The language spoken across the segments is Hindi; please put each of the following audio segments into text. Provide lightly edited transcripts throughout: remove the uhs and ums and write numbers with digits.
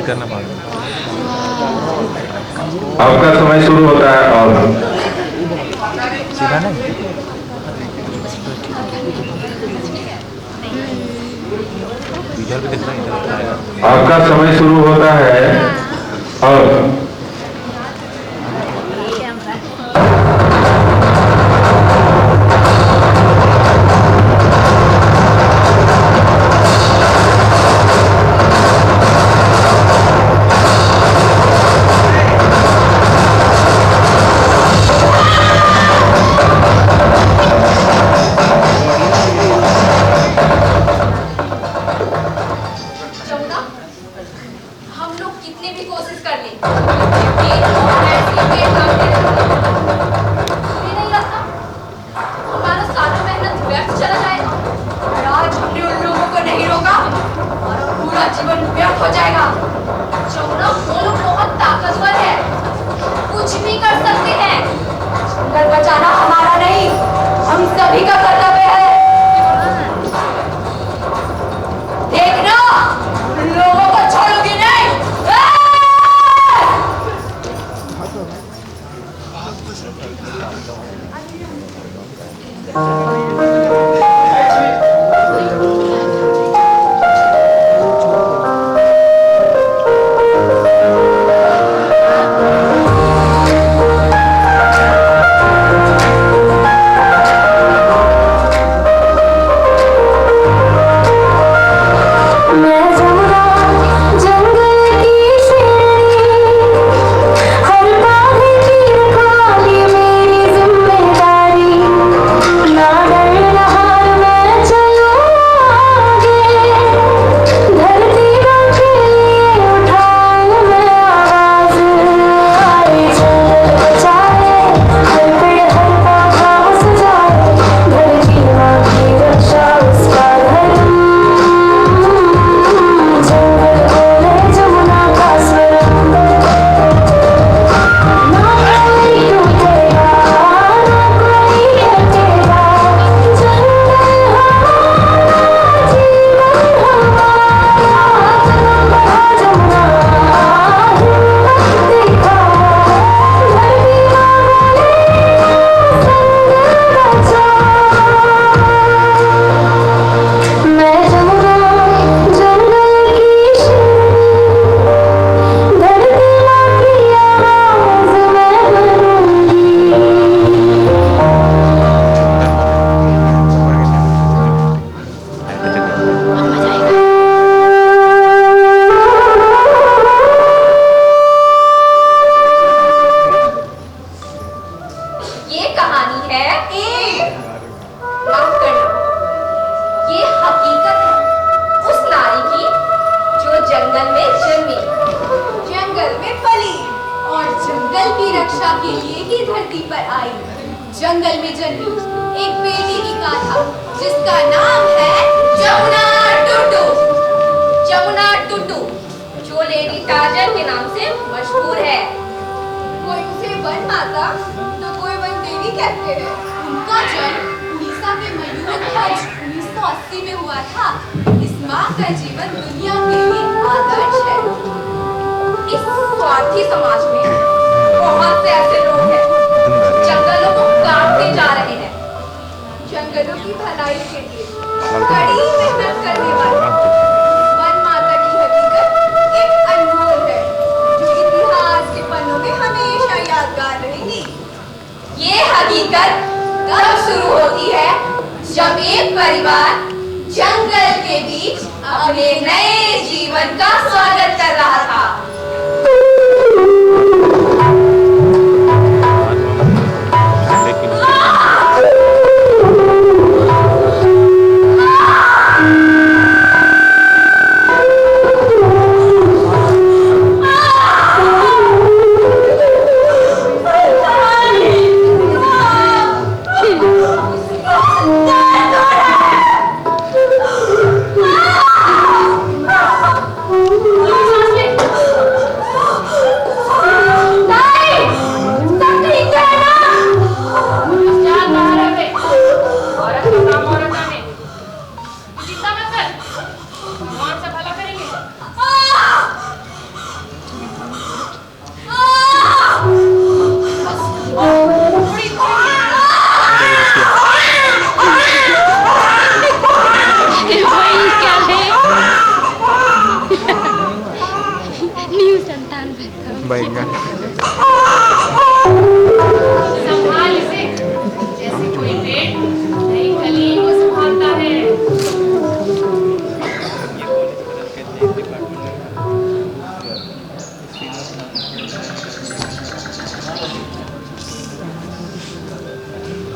करना पड़ेगा। आपका समय शुरू होता है और सीधा नहीं इधर भी दिख रहा है, इधर आएगा। आपका समय शुरू होता है और बैंगन संभाल इसे जैसे कोई पेड़ नई कली को संभालता है।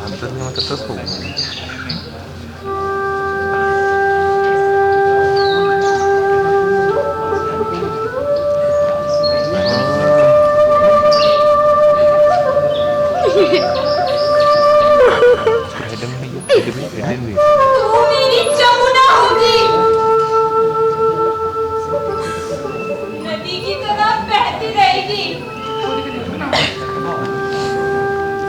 अंतर में तसंच होऊ तू मेरी जमुना होगी, नदी की तरह बहती रहेगी,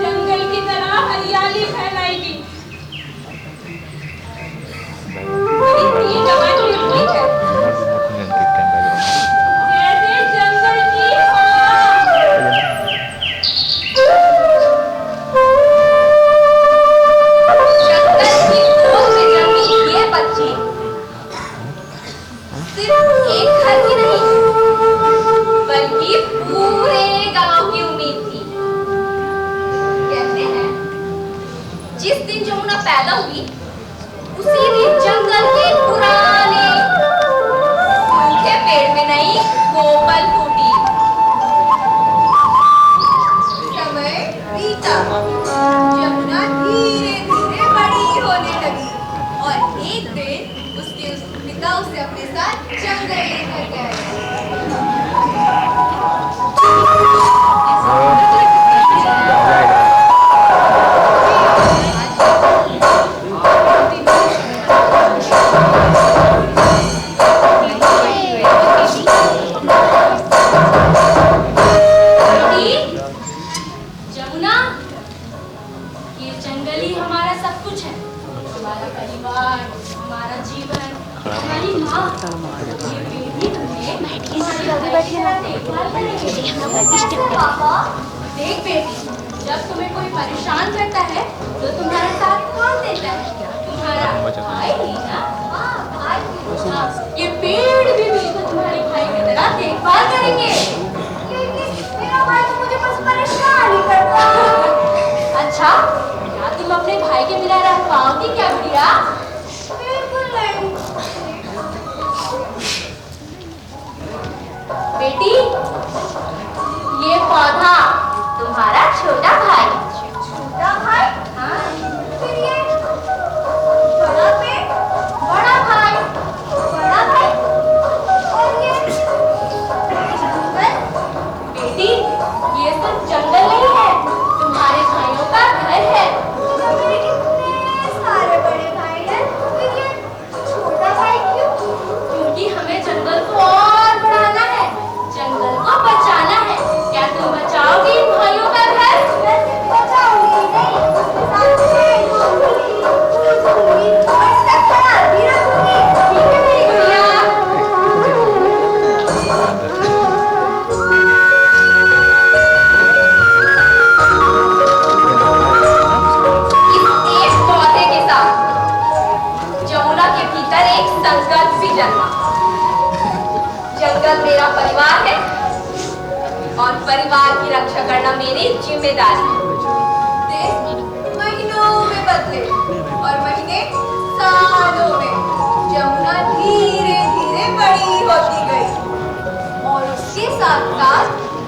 जंगल की तरह हरियाली फैलाएगी। इतनी जवानी होती है जैसे जंगल की सिर्फ एक घर की नहीं बल्कि पूरे गांव की उम्मीद थी। कहते हैं जिस दिन जमुना पैदा हुई उसी दिन जंगल के पुराने सूखे पेड़ में नई कोपल फूटी। समय बीता, जमुना धीरे धीरे बड़ी होने लगी और एक दिन उसके पिता उसे अपने साथ जंगल लेकर गए। जमुना, ये जंगल ही हमारा सब कुछ है, हमारा परिवार, हमारा जीवन, हमारी माँ। ये बेटी तुम्हें देखभाल करेगी। पापा, देख बेटी, जब तुम्हें कोई परेशान करता है तो तुम्हारा साथ कौन देता है? तुम्हारा भाई ही ना? हाँ, भाई। ये पेड़ भी बिल्कुल तुम्हारे भाई की तरह देखभाल करेंगे। मेरा भाई तो मुझे बस परेशान ही करता है। अच्छा, क्या तुम अपने भाई के बिना रह पाओगी क्या गुड़िया? बिल्कुल नहीं। बेटी, ये पौधा तुम्हारा छोटा भाई। छोटा भाई? हाँ। फिर ये बड़ा पेड़? बड़ा भाई। बड़ा भाई? और ये जंगल? बेटी, ये सब जंगल नहीं है, तुम्हारे भाइयों का घर है। मेरे कितने सारे बड़े भाई हैं, फिर ये छोटा भाई क्यों? क्योंकि हमें जंगल को और बढ़ाना है, जंगल को बचाना है। क्या तुम बचाओगी इन भाइयों का घर? मैं सिर्फ बचाऊंगी नहीं, साथ में घूमूंगी, कूदूंगी और इसका ख्याल भी रखूंगी। ठीक है मेरी गुड़िया? इस एक पौधे के साथ जमुना के भीतर एक संकल्प भी जन्मा। जंगल मेरा परिवार है और परिवार की रक्षा करना मेरी जिम्मेदारी है। देश महीनों में बदले और महीने सालों में। जमुना धीरे धीरे बड़ी होती गई और उसके साथ साथ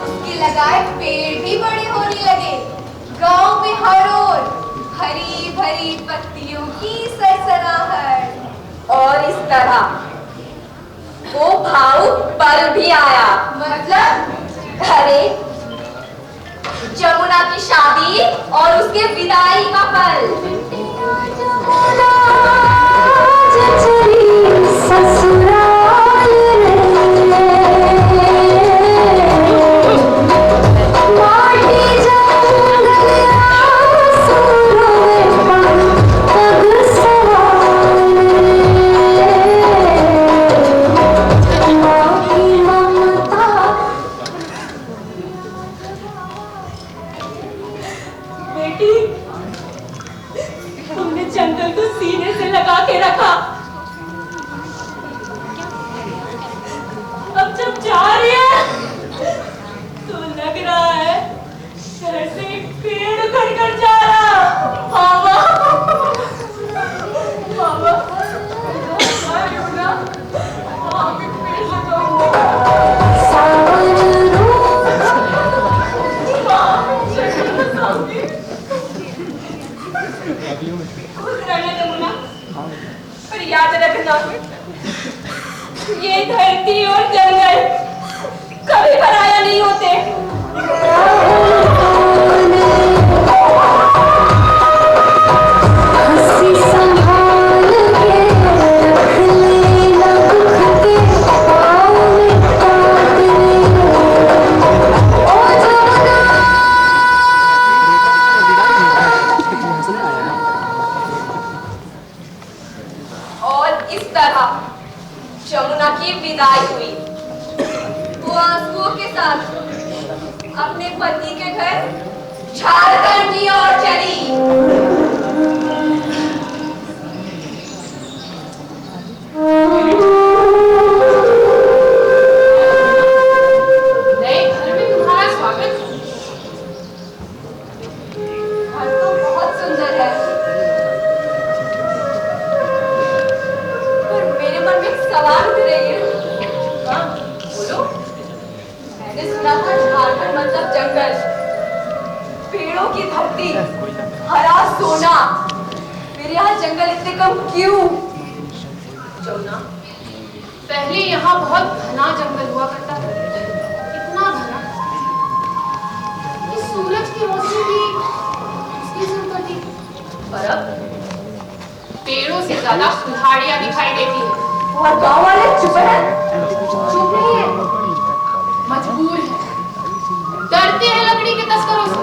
उसके लगाए पेड़ भी बड़े होने लगे। गांव में हर ओर हरी भरी पत्तियों की सरसराहट। और इस तरह वो भावुक पल भी आया। मतलब? अरे, जमुना की शादी और उसके विदाई का पल। ससुराल दोस्तों के साथ अपने पति के घर झारखंड की ओर चली। हरा सोना, फिर यहाँ जंगल इतने कम क्यों? जमुना, पहले यहाँ बहुत घना जंगल हुआ करता था, इतना घना कि सूरज की रोशनी भी उसकी जरूरत थी। पर अब पेड़ों से ज्यादा झाड़ियां दिखाई देती है। और गांव वाले चुप हैं? चुप नहीं है, मजबूर है, डरते हैं लकड़ी के तस्करों से।